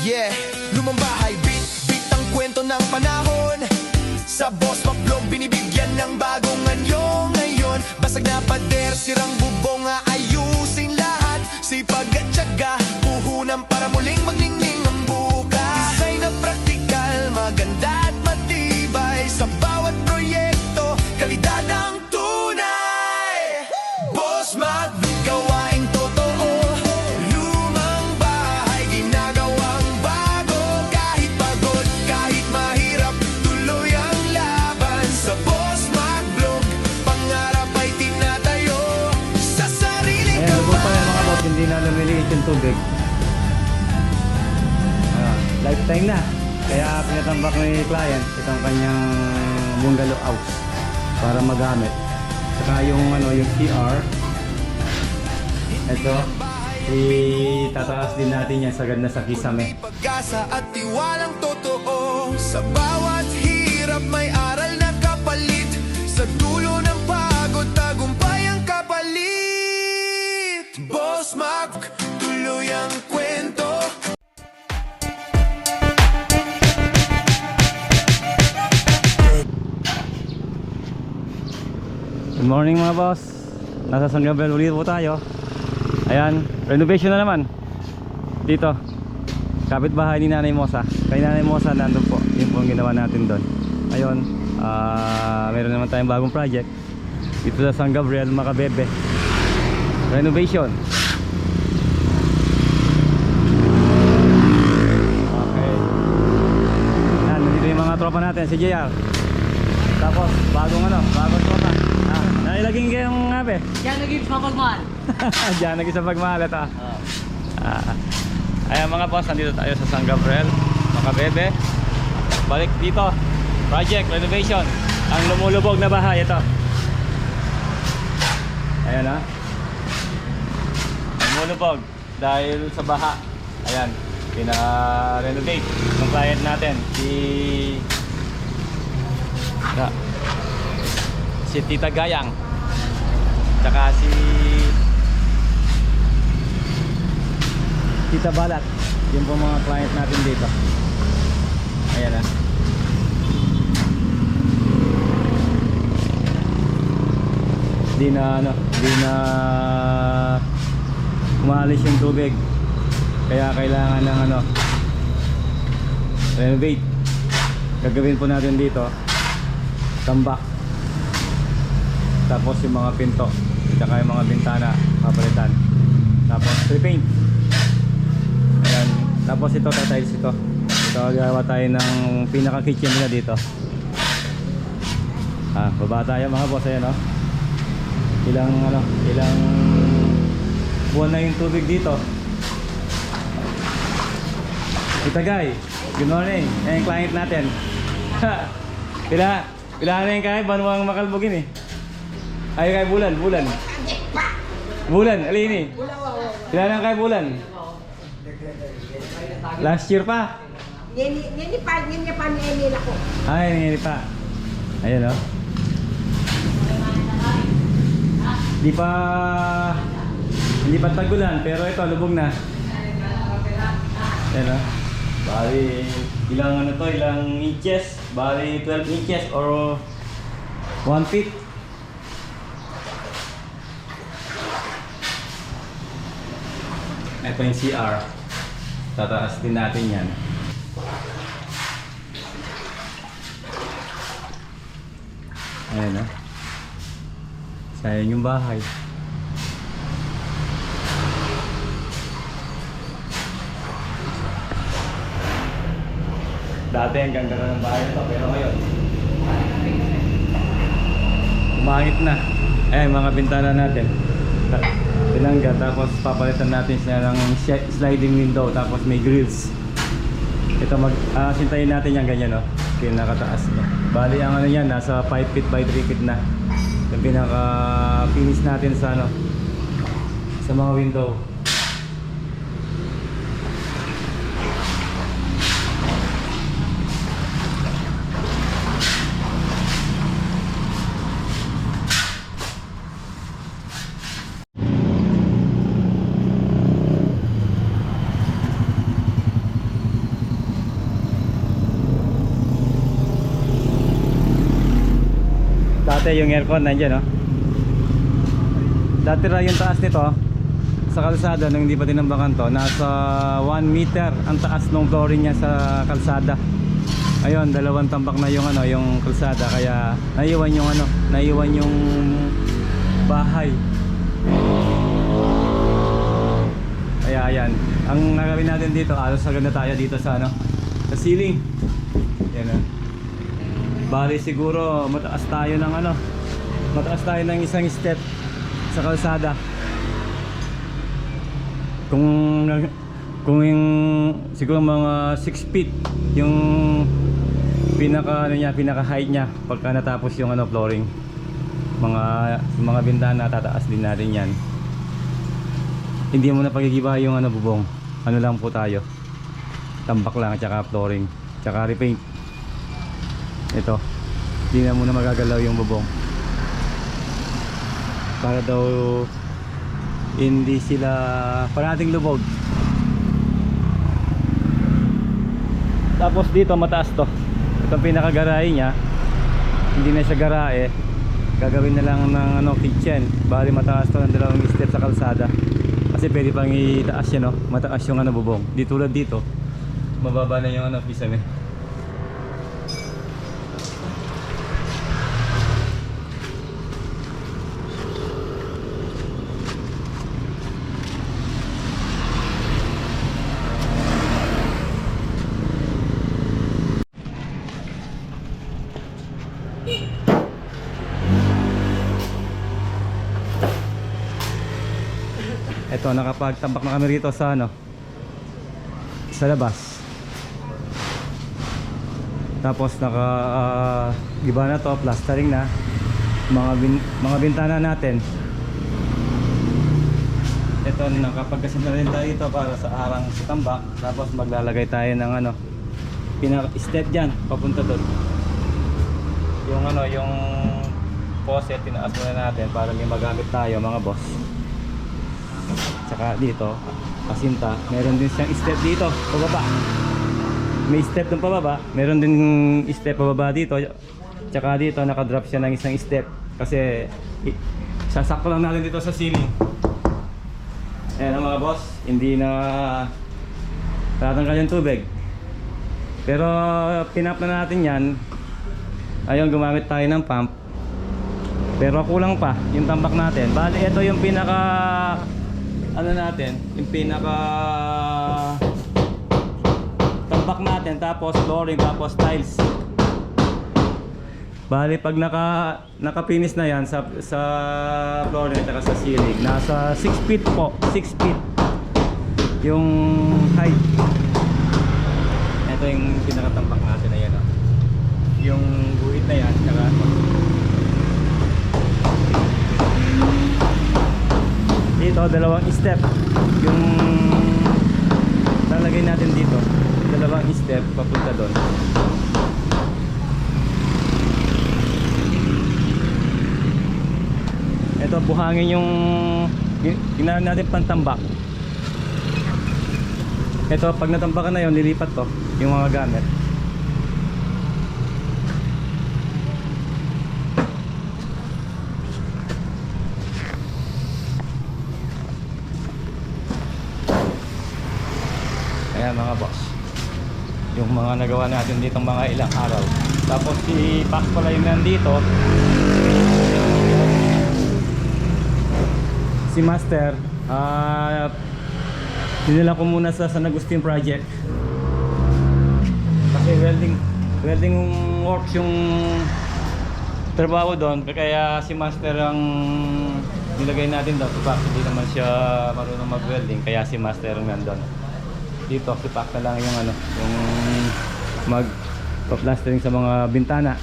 Yeah, lumang bahay, beat ang kwento ng panahon. Sa Boss Mac Vlog, binibigyan ng bagong anyo ngayon. Basag na pader, sirang bubong, ayusin lahat. Sipag at tiyaga, puhunan para muling maglingling ang bukas. Design na praktikal, maganda at matibay. Sa bawat proyekto, kalidad ang tunay. Boss Mac, gawaing totoo. Lumang bahay, ginagawang bago. Kahit pagod, kahit mahirap, tuloy ang laban. Sa Boss Mac Vlog, pangarap ay tinatayo sa sariling Ayan, lubog pa yan mga boss, hindi na lumiliit yung tubig. Lifetime na. Kaya pinatambak ni client itong kanyang bungalow house para magamit. Saka yung yung CR. Ito, itataas din natin yan sagad na sa kisame. Pag-asa at tiwalang totoo. Sa bawat hirap may aral na kapalit. Sa dulo ng pagod, tagumpay ang kapalit. Boss Mac, tuloy ang kwento. Good morning mga boss. Nasa San Gabriel ulit po tayo. Ayan, renovation na naman dito. Kapitbahay ni Nanay Mosa. Kay Nanay Mosa nandun po. Yun po ang ginawa natin doon. Ayun, meron naman tayong bagong project dito sa San Gabriel, Macabebe. Renovation. Okay. Yan, nandito yung mga tropa natin, si JR. Tapos, bagong tropa. Nailaging kayong ngabe. Diyan naging sa pagmahal. Diyan naging sa pagmahal ito. Ayan mga boss, nandito tayo sa San Gabriel, Macabebe. Balik dito, project, renovation. Ang lumulubog na bahay ito. Ayan ha. Lumulubog dahil sa baha. Ayan, pina-renovate ng client natin, si Tita Gayang, tsaka si Tita Balat. Yung po mga client natin dito. Ayan na. Di na umalis yung tubig, kaya kailangan ng renovate. Gagawin po natin dito tambak, tapos yung mga pinto, tsaka yung mga bintana papalitan, tapos repaint. Ayan, tapos ito tiles ito gagawa tayo ng pinaka kitchen nila dito. Baba tayo mga boss. Ayan ilang buwan na yung tubig dito. Itagay, good morning. Ayan yung client natin. Pila na yung kaya banuang makalbogin Ay kay bulan alini. Pila na kay bulan. Last year pa. Nini pa nila ko. Ay, nini pa. Ayan Hindi pa tagulan, pero ito lubog na. Ayan Bali, ilang inches? Bali 12 inches or 1 feet. Ito yung CR. Tataas din natin yan. Ayan sayang yung bahay. Dati ang ganda na ng bahay nito, pero ngayon umangit na. Ayan mga bintana natin, tinanggal, tapos papalitan natin siya ng sliding window, tapos may grills. Ito sintayin natin yan ganyan pinakataas Bali ang yan nasa 5 feet by 3 feet na. Yung pinaka finish natin sa sa mga window. Dati yung aircon nandiyan, no? Dati ra yung taas nito sa kalsada nung hindi pa tinambakan to, nasa 1 meter ang taas ng flooring niya sa kalsada. Ayun, dalawang tambak na yung ano, yung kalsada, kaya naiwan yung ano, naiwan yung bahay. Kaya ayan, ang nagawin natin dito, alos agad na tayo dito sa ano, sa ceiling. Yan na. Bali siguro mataas tayo ng ano, mataas tayo ng isang step sa kalsada. Kung yung siguro mga 6 feet yung pinaka ano niya, pinaka height niya pagka natapos yung ano flooring. Mga bintana tataas din natin 'yan. Hindi mo na pagigiba yung ano bubong. Ano lang po tayo. Tambak lang at saka flooring, tsaka repaint. Ito. Hindi na muna magagalaw yung bubong. Para daw hindi sila parating lubog. Tapos dito mataas to. Itong pinakagarahe niya, hindi na siya garahe, gagawin na lang ng ano, kitchen. Bali mataas to ng dalawang step sa kalsada. Kasi pwede pang itaas yan, no? Mataas yung ano bubong. Di tulad dito, mababa na yung ano pisame. Ito, nakapagtambak na kami rito sa ano, sa labas. Tapos naka giba na to, plastering na. Mga bintana natin. Ito, nakapagkasin na rin tayo dito para sa arang sa tambak. Tapos maglalagay tayo ng ano, step dyan, papunta doon. Yung ano, yung poste, tinaas muna natin para may magamit tayo mga boss. Saka dito, pasinta, meron din siyang step dito, pababa. May step dun pababa, meron din step pababa dito. Tsaka dito, nakadrop siya ng isang step. Kasi, sasakto lang natin dito sa ceiling. Ayan ang mga boss, hindi na tatanggal yung tubig. Pero, pinump na natin yan. Ayun, gumamit tayo ng pump. Pero kulang pa yung tambak natin. Bali, ito yung pinaka ano natin, yung pinaka tambak natin, tapos flooring, tapos tiles. Bali pag naka-finish na yan sa flooring at sa ceiling, nasa 6 feet po, 6 feet yung height. Ito yung pinaka-tambak natin, ayan o. Yung guhit na yan, saka dito dalawang step yung lalagay natin dito, dalawang step papunta doon. Ito buhangin yung ginawa natin pantambak. Ito pag natambakan na yun, lilipat to yung mga gamit. Ayan mga boss, yung mga nagawa natin dito mga ilang araw. Tapos si Pax pala yung nandito, si Master. Dinala ko muna sa San Agustin project kasi welding works yung trabaho doon, kaya si Master ang nilagay natin doon. Si Pax hindi naman siya marunong mag-welding, kaya si Master ang nandun. Dito si Pax na lang yung ano, yung mag-plastering sa mga bintana.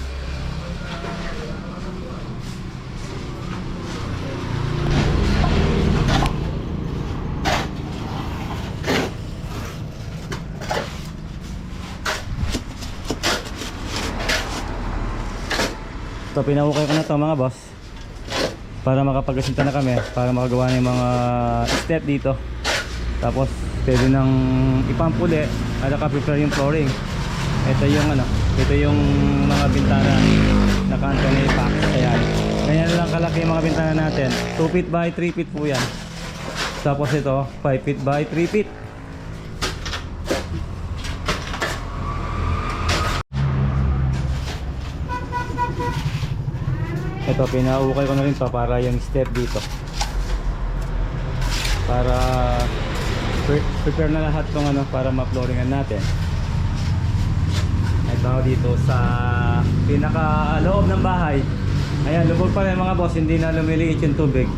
Ito, pinahukay ko na to mga boss para makapagasinta na kami, para makagawa ng mga step dito. Tapos pwede nang ipump uli at naka-prepare yung flooring. Ito yung ano, ito yung mga bintana Naka-Anthony box. Ayan. Ganyan lang kalaki yung mga bintana natin. 2 feet by 3 feet po yan. Tapos ito, 5 feet by 3 feet. Ito, pinaukay ko na rin to para yung step dito. Para prepare na lahat tong ano para ma-flooringan natin. Ito dito sa pinaka loob ng bahay. Ayan, lubog pa rin mga boss, hindi na lumiliit yung tubig.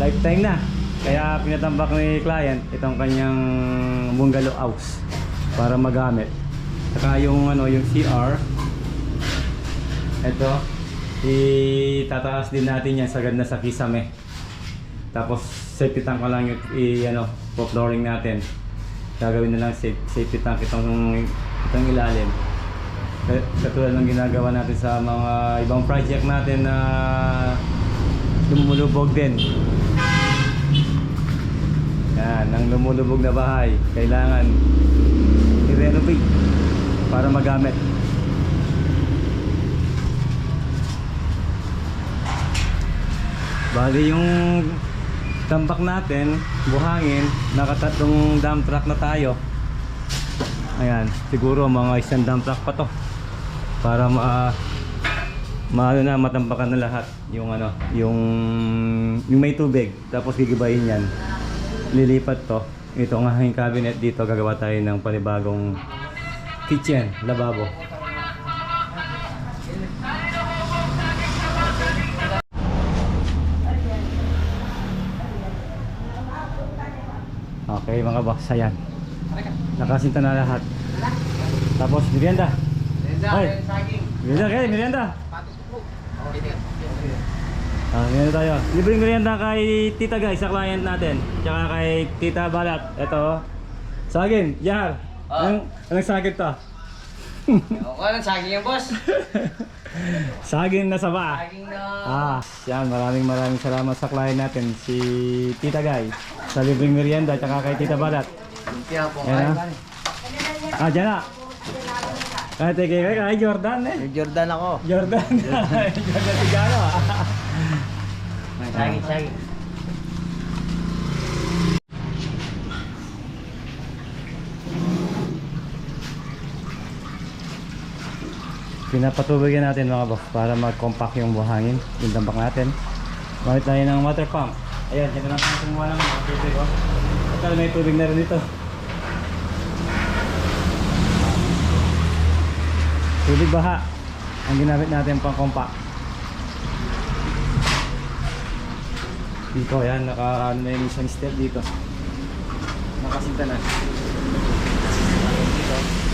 Lifetime na. Kaya pinatambak ni client itong kanyang bungalow house para magamit. Saka yung ano, yung CR. Ito, itataas din natin yan sagad na sa kisame. Tapos safety tank ko lang yung ano, flooring natin. Gagawin na lang safety tank itong ilalim. Katulad ng ginagawa natin sa mga ibang project natin na lumulubog din. Yan, ang lumulubog na bahay kailangan i-renovate para magamit. Bali yung tambak natin, buhangin, nakatatlong dump truck na tayo. Ayan, siguro mga isang dump truck pa to para matambakan na lahat yung ano, yung may tubig. Tapos gigibayin yan. Lilipat to. Ito ang hanging cabinet dito, gagawa tayo ng panibagong kitchen, lababo. Okay mga boss, ayan. Nakasinta na lahat. Tapos merienda. Ay, merienda kayo, merienda. Merienda tayo. Libreng merienda kay Tita Guy sa client natin. Tsaka kay Tita Balat. Ito. Saging, Yar. Anong saging to? Ako lang, saging yung boss. Saging na saba. Saging na... Yan, maraming salamat sa client natin, si Tita Guy. Sa libreng merienda, tsaka kay Tita Balat. Kaya po. Yan na. Dyan na. Kay Jordan eh. Jordan ako. Jordan. Jordan Sigaro. Saging. Pinapatubigan natin mga boss para mag-compact yung buhangin, yung tambak natin. Gamit tayo ng water pump. Ayan, dyan na lang natin kumuha ng mga tubig. At may tubig na rin dito. Tubig baha ang ginamit natin pang compact. Dito, ayan, naka na yung isang step dito. Nakasinta na. Dito.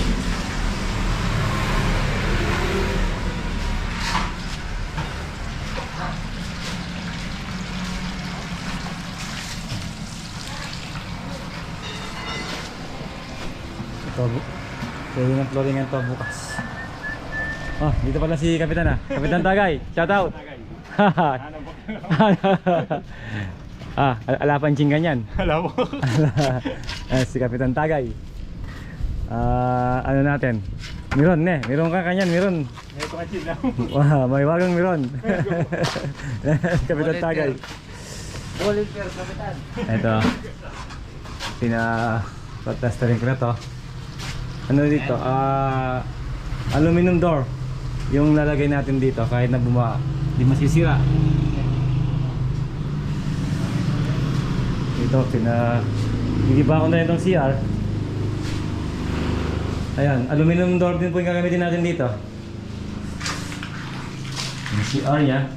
Pwede ng flooringan to bukas. Oh, dito pala si Kapitan Kapitan Tagay, shout out. Ala pancing ganyan. Alam mo. Si Kapitan Tagay. Ano natin? Miron ka kanyan, Miron. Ito ka chila. Wow, may wagang Miron. Kapitan Tagay. Volunteer, kapitan. Ito. Pina-plastering ko na to. Ano dito? Aluminum door yung lalagay natin dito kahit na di masisira. Ito, nagiba ko na itong CR. Ayan, aluminum door din po yung gagamitin natin dito. Yung CR nya.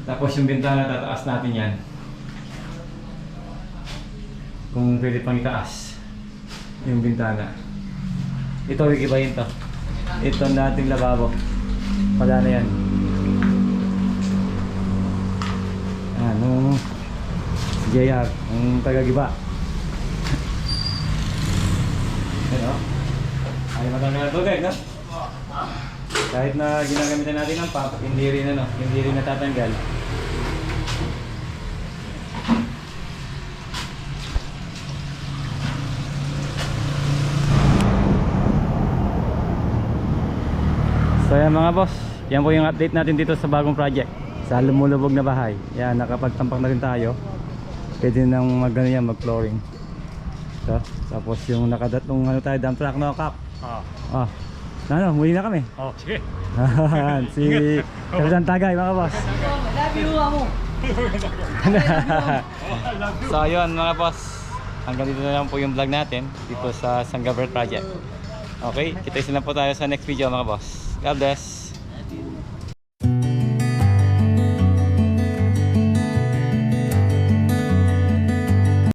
Tapos yung bintana, tataas natin yan. Kung pwede pang itaas yung bintana. Ito, ikibayin to. Ito nating lababo. Pala na yan. Ano? JR, ang tagagiba. Ano? Ay, matanggal na tubig, no? Kahit na ginagamitan natin ng pump, hindi rin natatanggal. Ayan mga boss, yan po yung update natin dito sa bagong project sa lumulubog na bahay. Yan, nakapagtampak na rin tayo. Pwede nang mag flooring. So, tapos yung nakadatong ano tayo, dump truck, no, Kap? Ah. Ano, muli na kami. Oh, sige. Si Kapitan Tagay mga boss. Love you, amo. So ayun mga boss, hanggang dito na lang po yung vlog natin dito sa Sanggaber Project. Okay, kita-kita na po tayo sa next video mga boss. God bless.